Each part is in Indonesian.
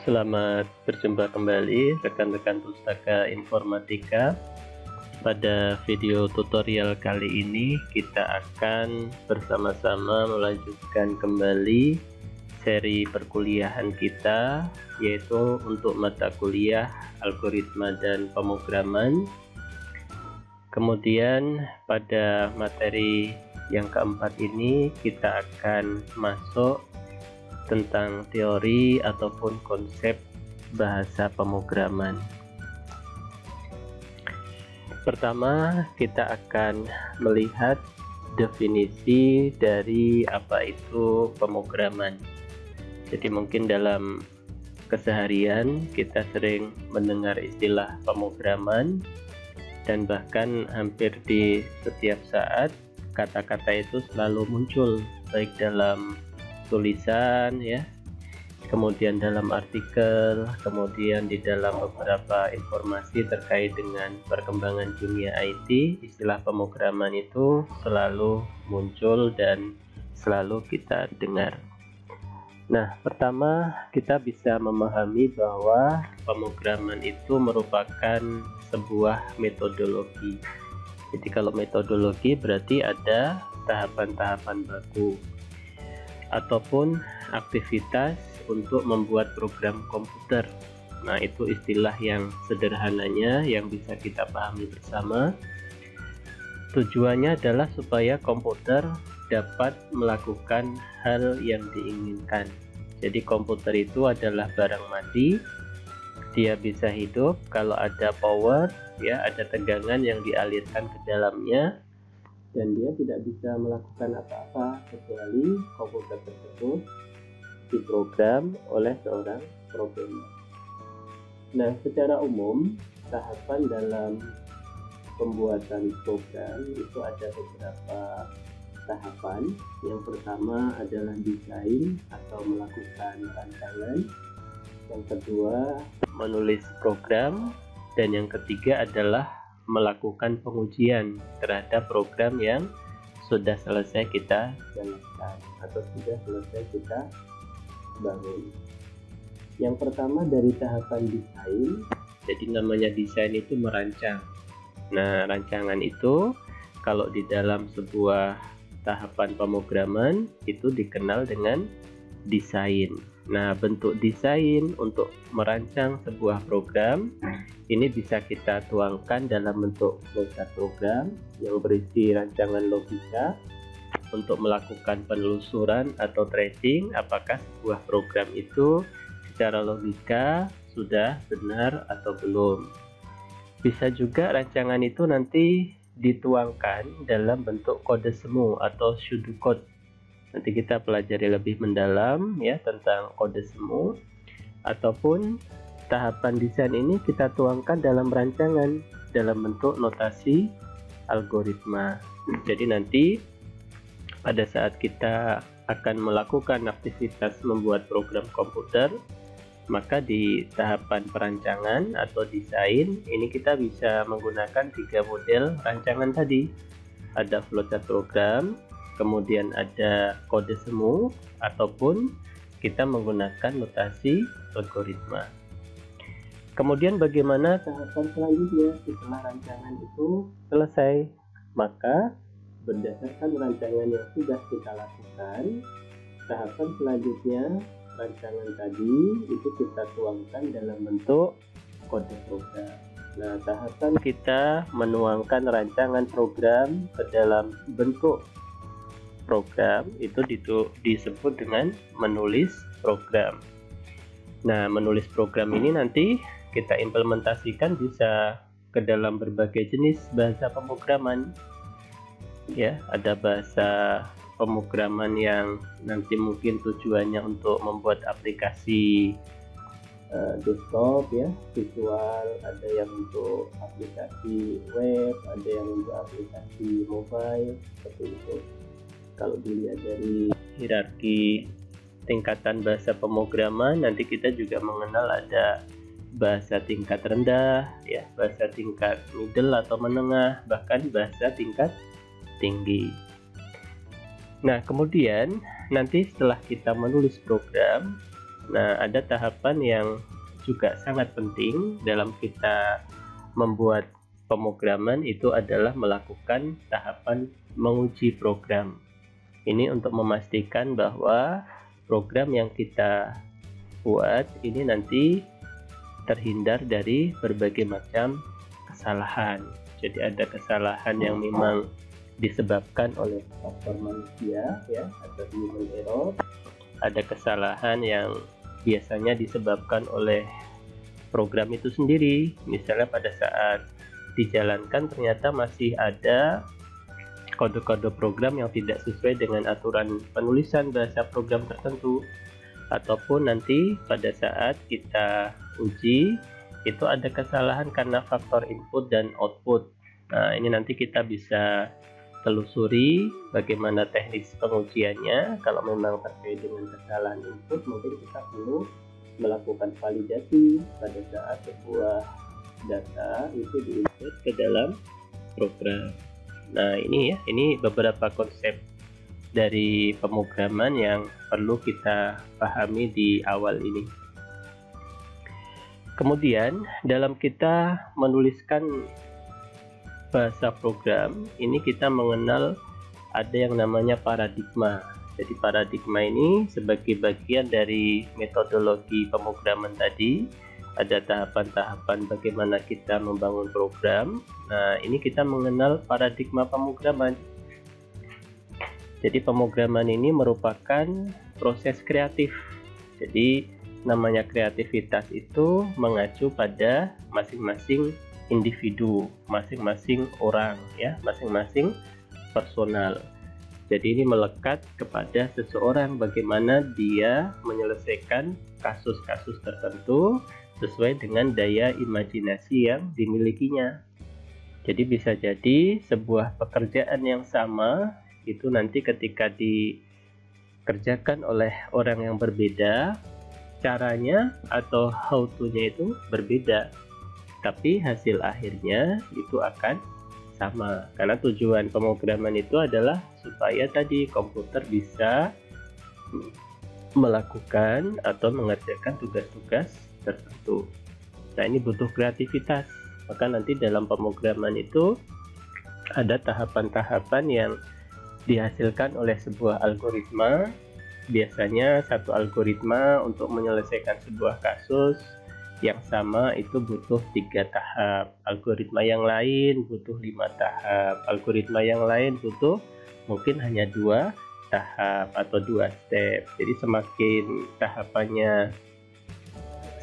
Selamat berjumpa kembali rekan-rekan Pustaka Informatika. Pada video tutorial kali ini kita akan bersama-sama melanjutkan kembali seri perkuliahan kita, yaitu untuk mata kuliah algoritma dan pemrograman. Kemudian pada materi yang keempat ini kita akan masuk tentang teori ataupun konsep bahasa pemrograman. Pertama, kita akan melihat definisi dari apa itu pemrograman. Jadi mungkin dalam keseharian kita sering mendengar istilah pemrograman, dan bahkan hampir di setiap saat kata-kata itu selalu muncul, baik dalam tulisan ya, kemudian dalam artikel, kemudian di dalam beberapa informasi terkait dengan perkembangan dunia IT. Istilah pemrograman itu selalu muncul dan selalu kita dengar. Nah, pertama kita bisa memahami bahwa pemrograman itu merupakan sebuah metodologi. Jadi kalau metodologi berarti ada tahapan-tahapan baku ataupun aktivitas untuk membuat program komputer. Nah, itu istilah yang sederhananya yang bisa kita pahami bersama. Tujuannya adalah supaya komputer dapat melakukan hal yang diinginkan. Jadi komputer itu adalah barang mati, dia bisa hidup kalau ada power ya, ada tegangan yang dialirkan ke dalamnya, dan dia tidak bisa melakukan apa-apa kecuali komputer tersebut diprogram oleh seorang programmer. Nah, secara umum tahapan dalam pembuatan program itu ada beberapa tahapan. Yang pertama adalah desain atau melakukan rancangan, yang kedua menulis program, dan yang ketiga adalah melakukan pengujian terhadap program yang sudah selesai kita jalankan atau sudah selesai kita bangun. Yang pertama dari tahapan desain. Jadi namanya desain itu merancang. Nah, rancangan itu kalau di dalam sebuah tahapan pemrograman itu dikenal dengan desain. Nah, bentuk desain untuk merancang sebuah program ini bisa kita tuangkan dalam bentuk flowchart program yang berisi rancangan logika untuk melakukan penelusuran atau tracing apakah sebuah program itu secara logika sudah benar atau belum. Bisa juga rancangan itu nanti dituangkan dalam bentuk kode semu atau pseudocode. Nanti kita pelajari lebih mendalam ya tentang kode semu. Ataupun tahapan desain ini kita tuangkan dalam rancangan dalam bentuk notasi algoritma. Jadi nanti pada saat kita akan melakukan aktivitas membuat program komputer, maka di tahapan perancangan atau desain ini kita bisa menggunakan 3 model rancangan tadi. Ada flowchart program, kemudian ada kode semu, ataupun kita menggunakan notasi algoritma. Kemudian bagaimana tahapan selanjutnya setelah rancangan itu selesai? Maka berdasarkan rancangan yang sudah kita lakukan, tahapan selanjutnya rancangan tadi itu kita tuangkan dalam bentuk kode program. Nah, tahapan kita menuangkan rancangan program ke dalam bentuk program itu disebut dengan menulis program. Nah, menulis program ini nanti kita implementasikan bisa ke dalam berbagai jenis bahasa pemrograman. Ya, ada bahasa pemrograman yang nanti mungkin tujuannya untuk membuat aplikasi desktop ya, visual, ada yang untuk aplikasi web, ada yang untuk aplikasi mobile, seperti itu. Kalau dilihat dari hierarki tingkatan bahasa pemrograman, nanti kita juga mengenal ada bahasa tingkat rendah ya, bahasa tingkat middle atau menengah, bahkan bahasa tingkat tinggi. Nah, kemudian nanti setelah kita menulis program, Nah, ada tahapan yang juga sangat penting dalam kita membuat pemrograman, itu adalah melakukan tahapan menguji program. Ini untuk memastikan bahwa program yang kita buat ini nanti terhindar dari berbagai macam kesalahan. Jadi ada kesalahan yang memang disebabkan oleh faktor manusia ya, atau human error. Ada kesalahan yang biasanya disebabkan oleh program itu sendiri. Misalnya pada saat dijalankan ternyata masih ada kode-kode program yang tidak sesuai dengan aturan penulisan bahasa program tertentu, ataupun nanti pada saat kita uji itu ada kesalahan karena faktor input dan output. Nah, ini nanti kita bisa telusuri bagaimana teknis pengujiannya. Kalau memang terkait dengan kesalahan input, mungkin kita perlu melakukan validasi pada saat sebuah data itu diinput ke dalam program. Nah, ini beberapa konsep dari pemrograman yang perlu kita pahami di awal ini. Kemudian dalam kita menuliskan bahasa program, ini kita mengenal ada yang namanya paradigma. Jadi paradigma ini sebagai bagian dari metodologi pemrograman tadi, ada tahapan-tahapan bagaimana kita membangun program. Nah, ini kita mengenal paradigma pemrograman. Jadi pemrograman ini merupakan proses kreatif. Jadi namanya kreativitas itu mengacu pada masing-masing individu, masing-masing orang ya, masing-masing personal. Jadi ini melekat kepada seseorang bagaimana dia menyelesaikan kasus-kasus tertentu sesuai dengan daya imajinasi yang dimilikinya. Jadi bisa jadi sebuah pekerjaan yang sama itu nanti ketika dikerjakan oleh orang yang berbeda, caranya atau how to-nya itu berbeda, tapi hasil akhirnya itu akan sama, karena tujuan pemrograman itu adalah supaya tadi komputer bisa melakukan atau mengerjakan tugas-tugas tertentu. Nah, ini butuh kreativitas, maka nanti dalam pemrograman itu ada tahapan-tahapan yang dihasilkan oleh sebuah algoritma. Biasanya satu algoritma untuk menyelesaikan sebuah kasus yang sama itu butuh 3 tahap, algoritma yang lain butuh 5 tahap, algoritma yang lain butuh mungkin hanya 2 tahap atau 2 step. Jadi semakin tahapannya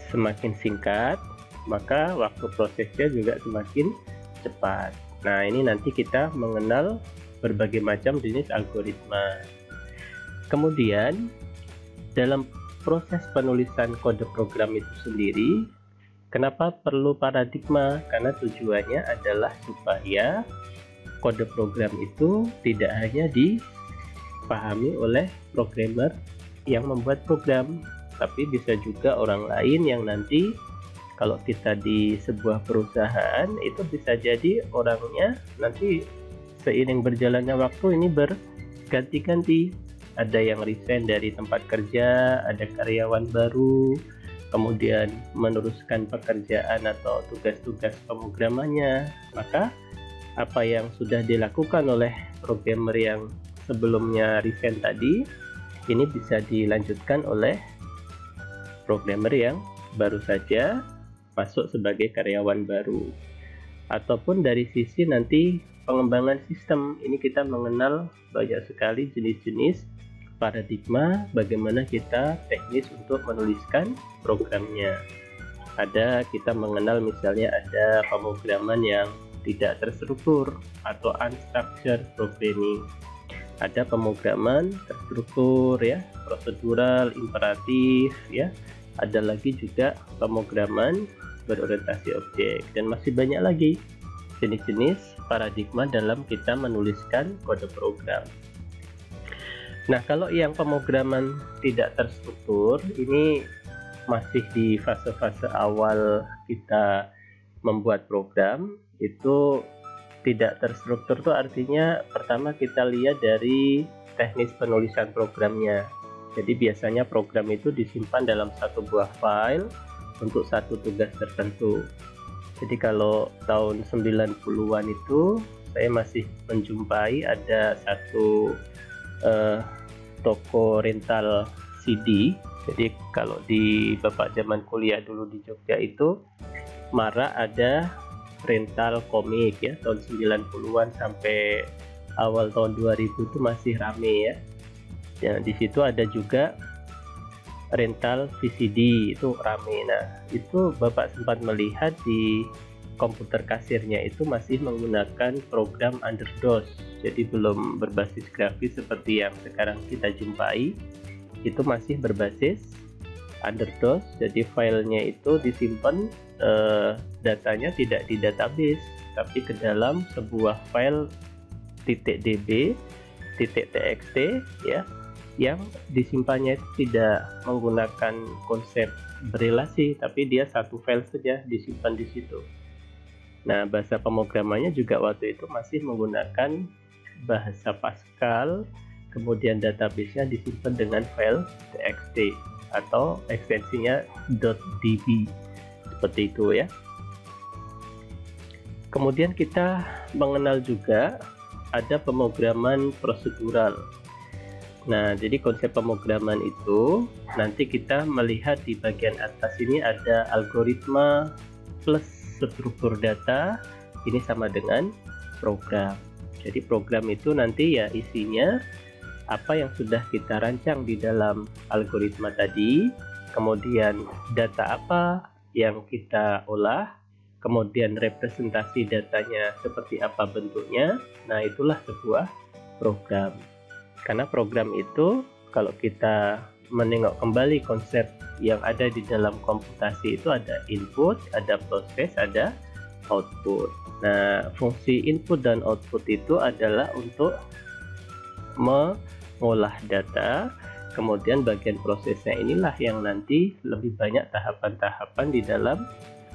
semakin singkat, maka waktu prosesnya juga semakin cepat. Nah, ini nanti kita mengenal berbagai macam jenis algoritma. Kemudian dalam proses penulisan kode program itu sendiri, kenapa perlu paradigma? Karena tujuannya adalah supaya kode program itu tidak hanya dipahami oleh programmer yang membuat program, tapi bisa juga orang lain yang nanti kalau kita di sebuah perusahaan itu bisa jadi orangnya nanti seiring berjalannya waktu ini berganti-ganti. Ada yang resign dari tempat kerja, ada karyawan baru, kemudian meneruskan pekerjaan atau tugas-tugas pemrogramannya. Maka apa yang sudah dilakukan oleh programmer yang sebelumnya resign tadi, ini bisa dilanjutkan oleh programmer yang baru saja masuk sebagai karyawan baru. Ataupun dari sisi nanti pengembangan sistem, ini kita mengenal banyak sekali jenis-jenis paradigma bagaimana kita teknis untuk menuliskan programnya. Ada kita mengenal misalnya ada pemrograman yang tidak terstruktur atau unstructured programming. Ada pemrograman terstruktur ya, prosedural, imperatif ya. Ada lagi juga pemrograman berorientasi objek, dan masih banyak lagi jenis-jenis paradigma dalam kita menuliskan kode program. Nah, kalau yang pemrograman tidak terstruktur, ini masih di fase-fase awal kita membuat program. Itu tidak terstruktur itu artinya pertama kita lihat dari teknis penulisan programnya. Jadi biasanya program itu disimpan dalam satu buah file untuk satu tugas tertentu. Jadi kalau tahun 90-an itu saya masih menjumpai ada satu toko rental CD. Jadi kalau di Bapak zaman kuliah dulu di Jogja itu marak ada rental komik ya, tahun 90-an sampai awal tahun 2000 itu masih rame ya. Ya, di situ ada juga rental VCD, itu rame. Nah, itu Bapak sempat melihat di komputer kasirnya itu masih menggunakan program Underdos. Jadi belum berbasis grafis seperti yang sekarang kita jumpai. Itu masih berbasis Underdos. Jadi filenya itu disimpan, datanya tidak di database, tapi ke dalam sebuah file .db, .txt ya, yang disimpannya itu tidak menggunakan konsep berelasi, tapi dia satu file saja disimpan di situ. Nah, bahasa pemrogramannya juga waktu itu masih menggunakan bahasa Pascal, kemudian database-nya disimpan dengan file .txt atau ekstensinya .db, seperti itu ya. Kemudian kita mengenal juga ada pemrograman prosedural. Nah, jadi konsep pemrograman itu nanti kita melihat di bagian atas ini ada algoritma plus struktur data, ini sama dengan program. Jadi program itu nanti ya isinya apa yang sudah kita rancang di dalam algoritma tadi, kemudian data apa yang kita olah, kemudian representasi datanya seperti apa bentuknya. Nah, itulah sebuah program. Karena program itu kalau kita menengok kembali konsep yang ada di dalam komputasi itu ada input, ada proses, ada output. Nah, fungsi input dan output itu adalah untuk mengolah data, kemudian bagian prosesnya inilah yang nanti lebih banyak tahapan-tahapan di dalam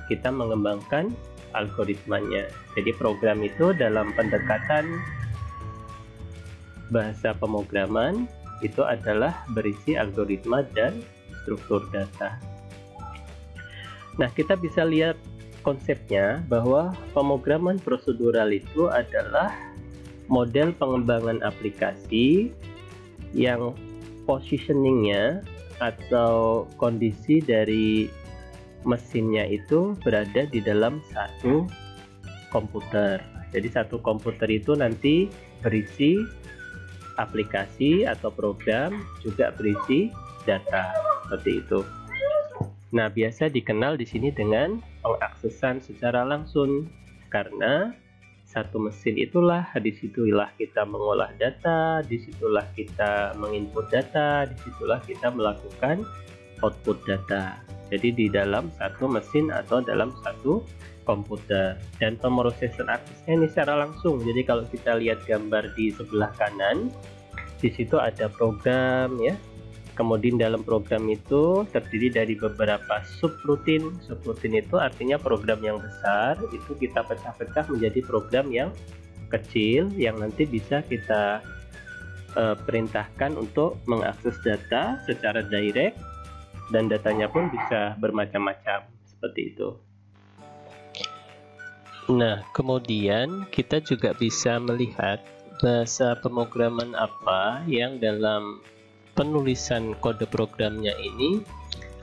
kita mengembangkan algoritmanya. Jadi program itu dalam pendekatan bahasa pemrograman itu adalah berisi algoritma dan struktur data. Nah, kita bisa lihat konsepnya bahwa pemrograman prosedural itu adalah model pengembangan aplikasi yang positioningnya atau kondisi dari mesinnya itu berada di dalam satu komputer. Jadi satu komputer itu nanti berisi aplikasi atau program, juga berisi data, seperti itu. Nah, biasa dikenal di sini dengan pengaksesan secara langsung, karena satu mesin itulah, disitulah kita mengolah data, disitulah kita menginput data, disitulah kita melakukan output data. Jadi di dalam satu mesin atau dalam satu komputer. Dan pemrosesan aksesnya ini secara langsung. Jadi kalau kita lihat gambar di sebelah kanan, di situ ada program ya. Kemudian dalam program itu terdiri dari beberapa subrutin. Subrutin itu artinya program yang besar itu kita pecah-pecah menjadi program yang kecil yang nanti bisa kita perintahkan untuk mengakses data secara direct, dan datanya pun bisa bermacam-macam seperti itu. Nah, kemudian kita juga bisa melihat bahasa pemrograman apa yang dalam penulisan kode programnya ini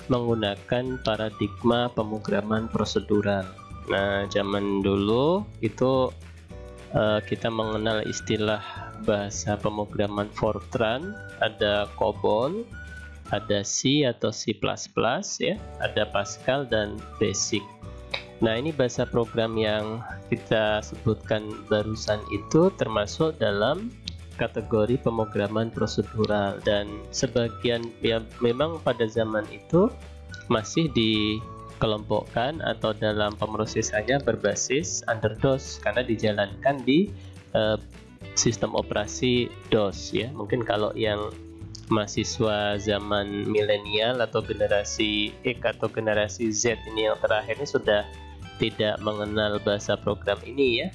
menggunakan paradigma pemrograman prosedural. Nah, zaman dulu itu kita mengenal istilah bahasa pemrograman Fortran, ada COBOL, ada C atau C++ ya, ada Pascal dan Basic. Nah, ini bahasa program yang kita sebutkan barusan itu termasuk dalam kategori pemrograman prosedural, dan sebagian ya memang pada zaman itu masih dikelompokkan atau dalam pemrosesannya berbasis Underdos karena dijalankan di sistem operasi DOS ya. Mungkin kalau yang mahasiswa zaman milenial atau generasi X atau generasi Z ini yang terakhir ini sudah tidak mengenal bahasa program ini ya.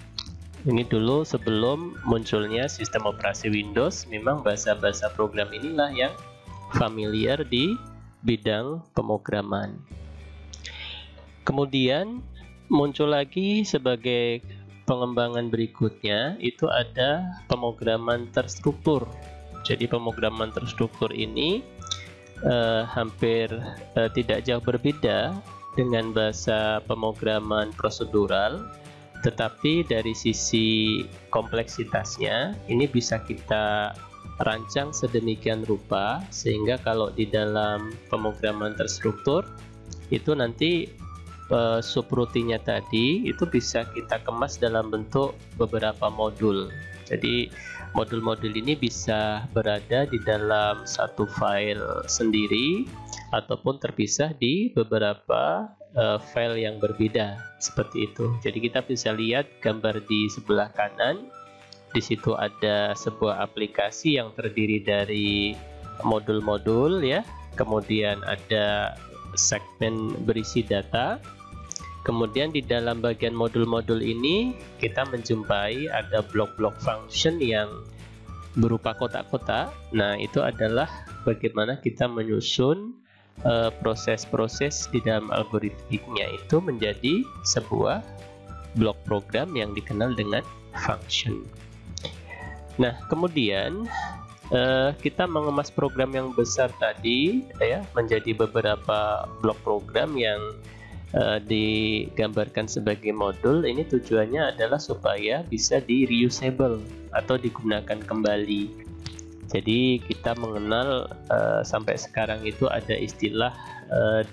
Ini dulu sebelum munculnya sistem operasi Windows, memang bahasa-bahasa program inilah yang familiar di bidang pemrograman. Kemudian muncul lagi sebagai pengembangan berikutnya, itu ada pemrograman terstruktur. Jadi pemrograman terstruktur ini hampir tidak jauh berbeda dengan bahasa pemrograman prosedural, tetapi dari sisi kompleksitasnya ini bisa kita rancang sedemikian rupa sehingga kalau di dalam pemrograman terstruktur itu nanti subroutine-nya tadi itu bisa kita kemas dalam bentuk beberapa modul. Jadi modul-modul ini bisa berada di dalam satu file sendiri ataupun terpisah di beberapa file yang berbeda seperti itu. Jadi kita bisa lihat gambar di sebelah kanan. Di situ ada sebuah aplikasi yang terdiri dari modul-modul ya. Kemudian ada segmen berisi data. Kemudian di dalam bagian modul-modul ini kita menjumpai ada blok-blok function yang berupa kotak-kotak. Nah, itu adalah bagaimana kita menyusun proses-proses di dalam algoritmiknya itu menjadi sebuah blok program yang dikenal dengan function. Nah, kemudian kita mengemas program yang besar tadi ya menjadi beberapa blok program yang digambarkan sebagai modul. Ini tujuannya adalah supaya bisa di reusable atau digunakan kembali. Jadi kita mengenal sampai sekarang itu ada istilah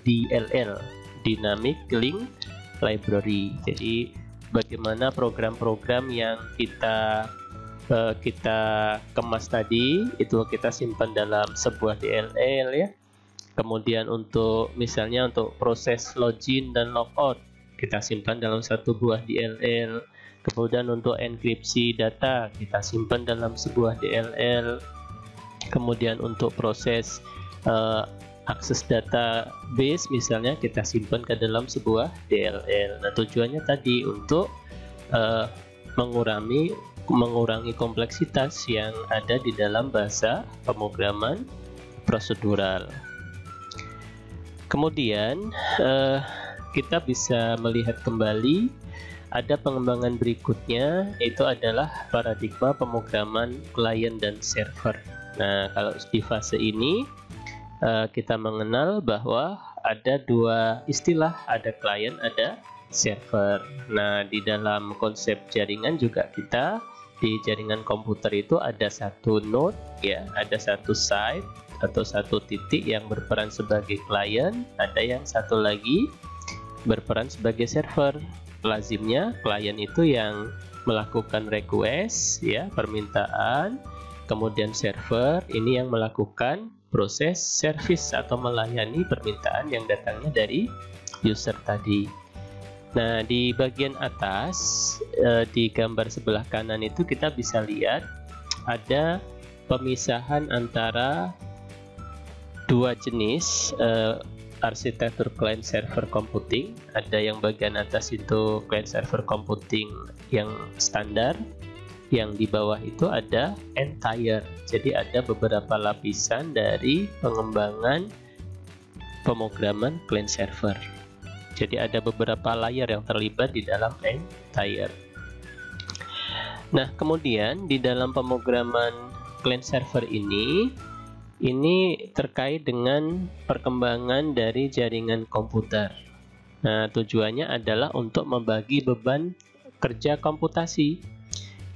DLL, Dynamic Link Library. Jadi bagaimana program-program yang kita kemas tadi itu kita simpan dalam sebuah DLL ya. Kemudian misalnya untuk proses login dan logout kita simpan dalam satu buah DLL. Kemudian untuk enkripsi data kita simpan dalam sebuah DLL. Kemudian untuk proses akses database misalnya kita simpan ke dalam sebuah DLL. Nah, tujuannya tadi untuk mengurangi kompleksitas yang ada di dalam bahasa pemrograman prosedural. Kemudian kita bisa melihat kembali ada pengembangan berikutnya, itu adalah paradigma pemrograman klien dan server. Nah, kalau di fase ini kita mengenal bahwa ada dua istilah, ada klien, ada server. Nah, di dalam konsep jaringan juga kita di jaringan komputer itu ada satu node ya, ada satu site atau satu titik yang berperan sebagai klien, ada yang satu lagi berperan sebagai server. Lazimnya klien itu yang melakukan request ya, permintaan, kemudian server ini yang melakukan proses service atau melayani permintaan yang datangnya dari user tadi. Nah, di bagian atas di gambar sebelah kanan itu kita bisa lihat ada pemisahan antara dua jenis arsitektur client server computing. Ada yang bagian atas itu client server computing yang standar, yang di bawah itu ada entire. Jadi ada beberapa lapisan dari pengembangan pemrograman client server. Jadi ada beberapa layer yang terlibat di dalam entire. Nah, kemudian di dalam pemrograman client server ini terkait dengan perkembangan dari jaringan komputer. Nah, tujuannya adalah untuk membagi beban kerja komputasi.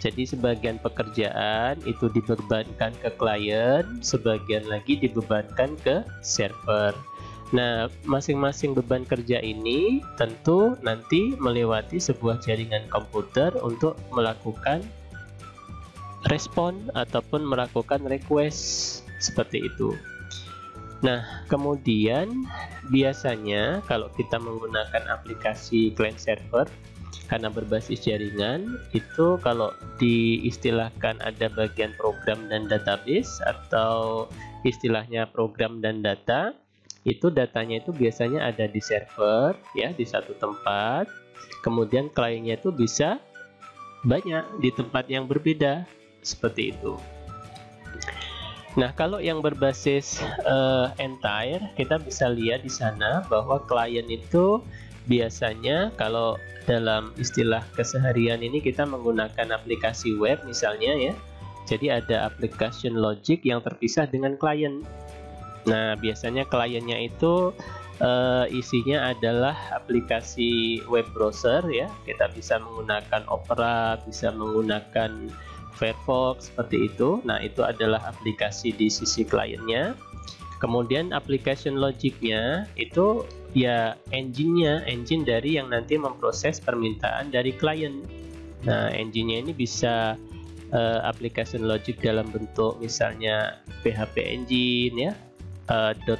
Jadi sebagian pekerjaan itu dibebankan ke klien, sebagian lagi dibebankan ke server. Nah, masing-masing beban kerja ini tentu nanti melewati sebuah jaringan komputer untuk melakukan respon ataupun melakukan request seperti itu. Nah, kemudian biasanya kalau kita menggunakan aplikasi client server karena berbasis jaringan, itu kalau diistilahkan ada bagian program dan database atau istilahnya program dan data, itu datanya itu biasanya ada di server ya, di satu tempat. Kemudian kliennya itu bisa banyak di tempat yang berbeda seperti itu. Nah, kalau yang berbasis entire, kita bisa lihat di sana bahwa klien itu biasanya kalau dalam istilah keseharian ini kita menggunakan aplikasi web misalnya ya. Jadi ada application logic yang terpisah dengan klien. Nah, biasanya kliennya itu isinya adalah aplikasi web browser ya. Kita bisa menggunakan Opera, bisa menggunakan Firefox seperti itu. Nah, itu adalah aplikasi di sisi kliennya. Kemudian application logicnya itu ya engine dari yang nanti memproses permintaan dari klien. Nah, engine-nya ini bisa application logic dalam bentuk misalnya PHP engine ya,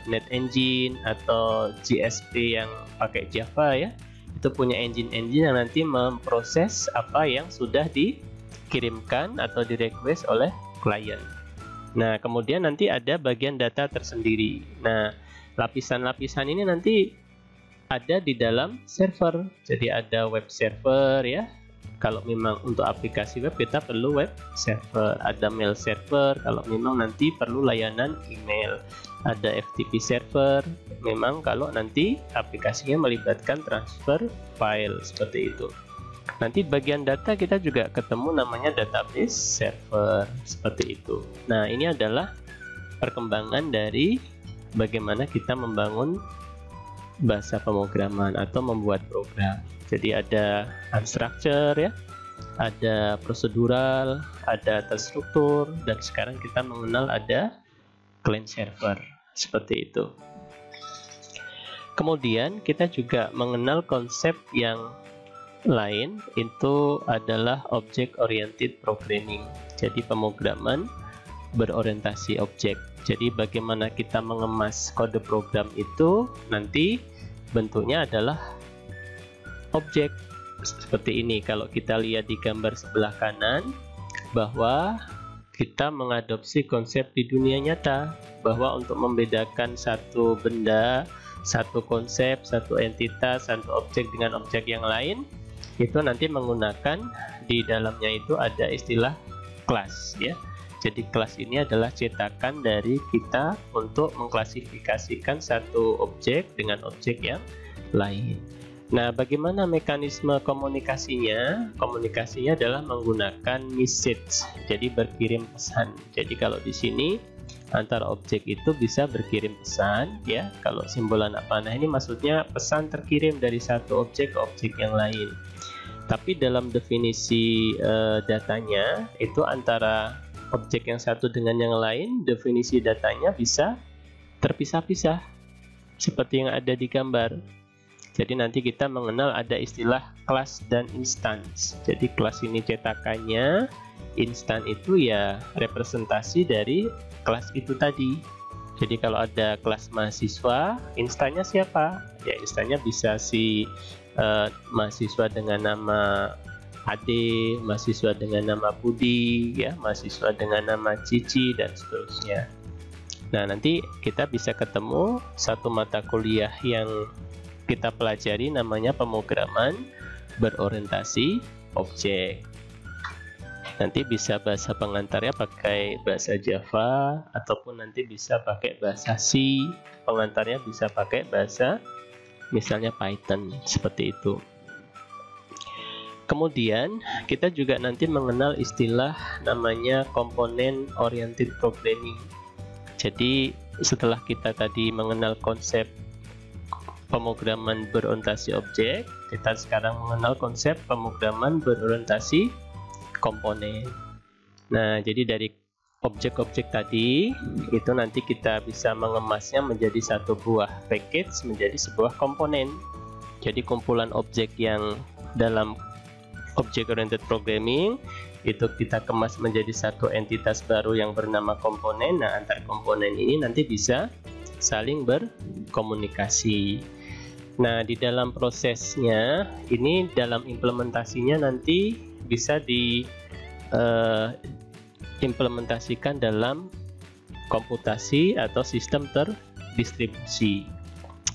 .NET engine atau JSP yang pakai Java ya. Itu punya engine-engine yang nanti memproses apa yang sudah dikirimkan atau di-request oleh klien. Nah, kemudian nanti ada bagian data tersendiri. Nah, lapisan-lapisan ini nanti ada di dalam server. Jadi ada web server ya. Kalau memang untuk aplikasi web kita perlu web server, ada mail server kalau memang nanti perlu layanan email, ada FTP server memang kalau nanti aplikasinya melibatkan transfer file seperti itu. Nanti bagian data kita juga ketemu namanya database server seperti itu. Nah, ini adalah perkembangan dari bagaimana kita membangun bahasa pemrograman atau membuat program. Jadi ada unstructured ya, ada prosedural, ada terstruktur, dan sekarang kita mengenal ada client server seperti itu. Kemudian kita juga mengenal konsep yang lain, itu adalah object oriented programming. Jadi pemrograman berorientasi objek. Jadi bagaimana kita mengemas kode program itu nanti bentuknya adalah objek seperti ini. Kalau kita lihat di gambar sebelah kanan bahwa kita mengadopsi konsep di dunia nyata bahwa untuk membedakan satu benda, satu konsep, satu entitas, satu objek dengan objek yang lain itu nanti menggunakan di dalamnya itu ada istilah kelas ya. Jadi kelas ini adalah cetakan dari kita untuk mengklasifikasikan satu objek dengan objek yang lain. Nah, bagaimana mekanisme komunikasinya? Komunikasinya adalah menggunakan message, jadi berkirim pesan. Jadi kalau di sini antara objek itu bisa berkirim pesan, ya. Kalau simbol anak panah ini maksudnya pesan terkirim dari satu objek ke objek yang lain. Tapi dalam definisi datanya itu antara objek yang satu dengan yang lain, definisi datanya bisa terpisah-pisah seperti yang ada di gambar. Jadi nanti kita mengenal ada istilah kelas dan instance. Jadi kelas ini cetakannya, instan itu ya representasi dari kelas itu tadi. Jadi kalau ada kelas mahasiswa, instannya siapa? Ya instannya bisa si mahasiswa dengan nama Ade, mahasiswa dengan nama Budi, ya mahasiswa dengan nama Cici dan seterusnya. Nah, nanti kita bisa ketemu satu mata kuliah yang kita pelajari namanya pemrograman berorientasi objek. Nanti bisa bahasa pengantarnya pakai bahasa Java ataupun nanti bisa pakai bahasa C, pengantarnya bisa pakai bahasa misalnya Python seperti itu. Kemudian kita juga nanti mengenal istilah namanya component oriented programming. Jadi setelah kita tadi mengenal konsep pemrograman berorientasi objek, kita sekarang mengenal konsep pemrograman berorientasi komponen. Nah, jadi dari objek-objek tadi itu nanti kita bisa mengemasnya menjadi satu buah package, menjadi sebuah komponen. Jadi kumpulan objek yang dalam object oriented programming itu kita kemas menjadi satu entitas baru yang bernama komponen. Nah, antar komponen ini nanti bisa saling berkomunikasi. Nah, di dalam prosesnya ini dalam implementasinya nanti bisa diimplementasikan dalam komputasi atau sistem terdistribusi.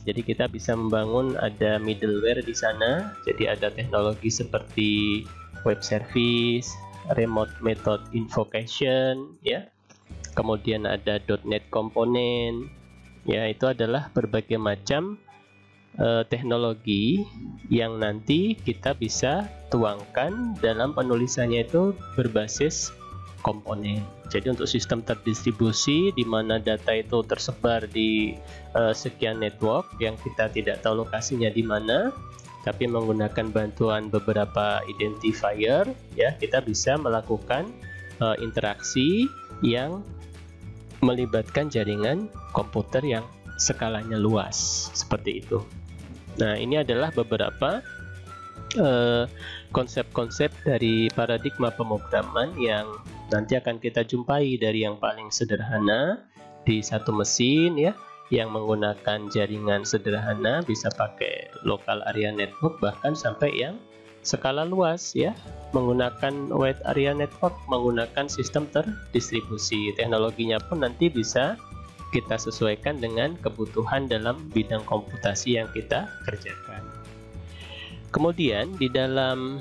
Jadi kita bisa membangun ada middleware di sana. Jadi ada teknologi seperti web service, remote method invocation, ya. kemudian ada .NET komponen, ya itu adalah berbagai macam teknologi yang nanti kita bisa tuangkan dalam penulisannya itu berbasis komponen. Jadi untuk sistem terdistribusi di mana data itu tersebar di sekian network yang kita tidak tahu lokasinya di mana, tapi menggunakan bantuan beberapa identifier, ya kita bisa melakukan interaksi yang melibatkan jaringan komputer yang skalanya luas seperti itu. Nah, ini adalah beberapa konsep-konsep dari paradigma pemrograman yang nanti akan kita jumpai, dari yang paling sederhana di satu mesin ya, yang menggunakan jaringan sederhana bisa pakai local area network, bahkan sampai yang skala luas ya, menggunakan wide area network, menggunakan sistem terdistribusi. Teknologinya pun nanti bisa kita sesuaikan dengan kebutuhan dalam bidang komputasi yang kita kerjakan. Kemudian di dalam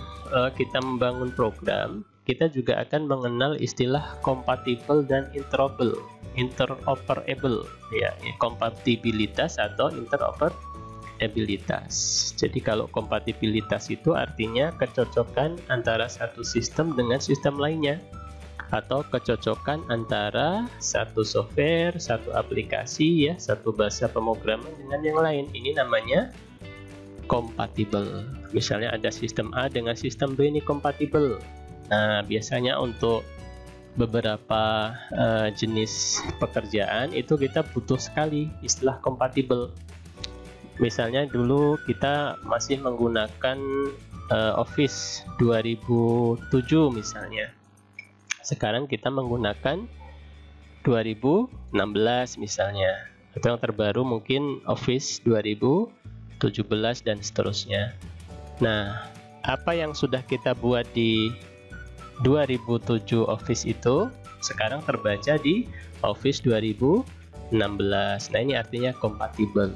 kita membangun program, kita juga akan mengenal istilah compatible dan interoperable, ya, kompatibilitas atau interoperabilitas. Jadi kalau kompatibilitas itu artinya kecocokan antara satu sistem dengan sistem lainnya, atau kecocokan antara satu software, satu aplikasi ya, satu bahasa pemrograman dengan yang lain. Ini namanya kompatibel. Misalnya ada sistem A dengan sistem B, ini kompatibel. Nah, biasanya untuk beberapa jenis pekerjaan itu kita butuh sekali istilah kompatibel. Misalnya dulu kita masih menggunakan Office 2007 misalnya. Sekarang kita menggunakan 2016 misalnya, atau yang terbaru mungkin Office 2017 dan seterusnya. Nah, apa yang sudah kita buat di 2007 Office itu sekarang terbaca di Office 2016. Nah, ini artinya kompatibel.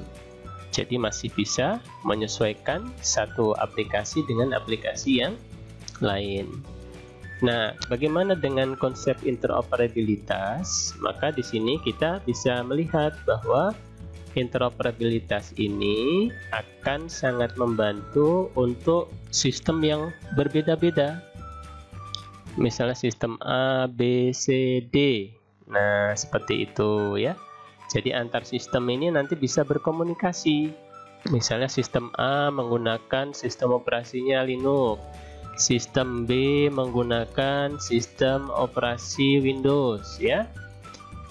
Jadi masih bisa menyesuaikan satu aplikasi dengan aplikasi yang lain. Nah, bagaimana dengan konsep interoperabilitas? Maka di sini kita bisa melihat bahwa interoperabilitas ini akan sangat membantu untuk sistem yang berbeda-beda. Misalnya sistem A, B, C, D. Nah, seperti itu ya. Jadi antar sistem ini nanti bisa berkomunikasi. Misalnya sistem A menggunakan sistem operasinya Linux, sistem B menggunakan sistem operasi Windows ya.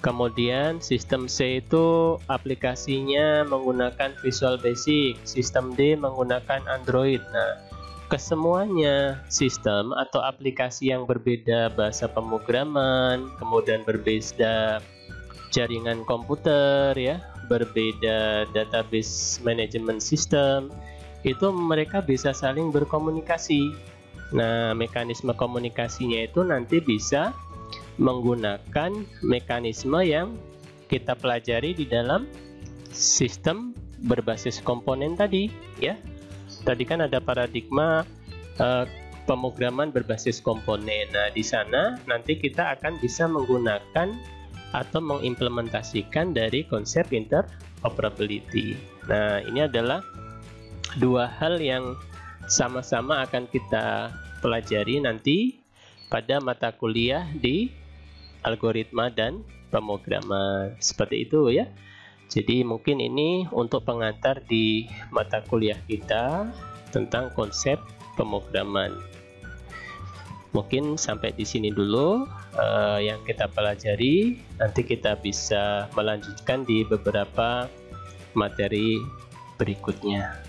Kemudian sistem C itu aplikasinya menggunakan Visual Basic, sistem D menggunakan Android. Nah, kesemuanya sistem atau aplikasi yang berbeda bahasa pemrograman, kemudian berbeda jaringan komputer ya, berbeda database management system, itu mereka bisa saling berkomunikasi. Nah, mekanisme komunikasinya itu nanti bisa menggunakan mekanisme yang kita pelajari di dalam sistem berbasis komponen tadi ya. Tadi kan ada paradigma pemrograman berbasis komponen. Nah, di sana nanti kita akan bisa menggunakan atau mengimplementasikan dari konsep interoperability. Nah, ini adalah dua hal yang sama-sama akan kita pelajari nanti pada mata kuliah di algoritma dan pemrograman. Seperti itu ya. Jadi mungkin ini untuk pengantar di mata kuliah kita tentang konsep pemrograman. Mungkin sampai di sini dulu yang kita pelajari. Nanti kita bisa melanjutkan di beberapa materi berikutnya.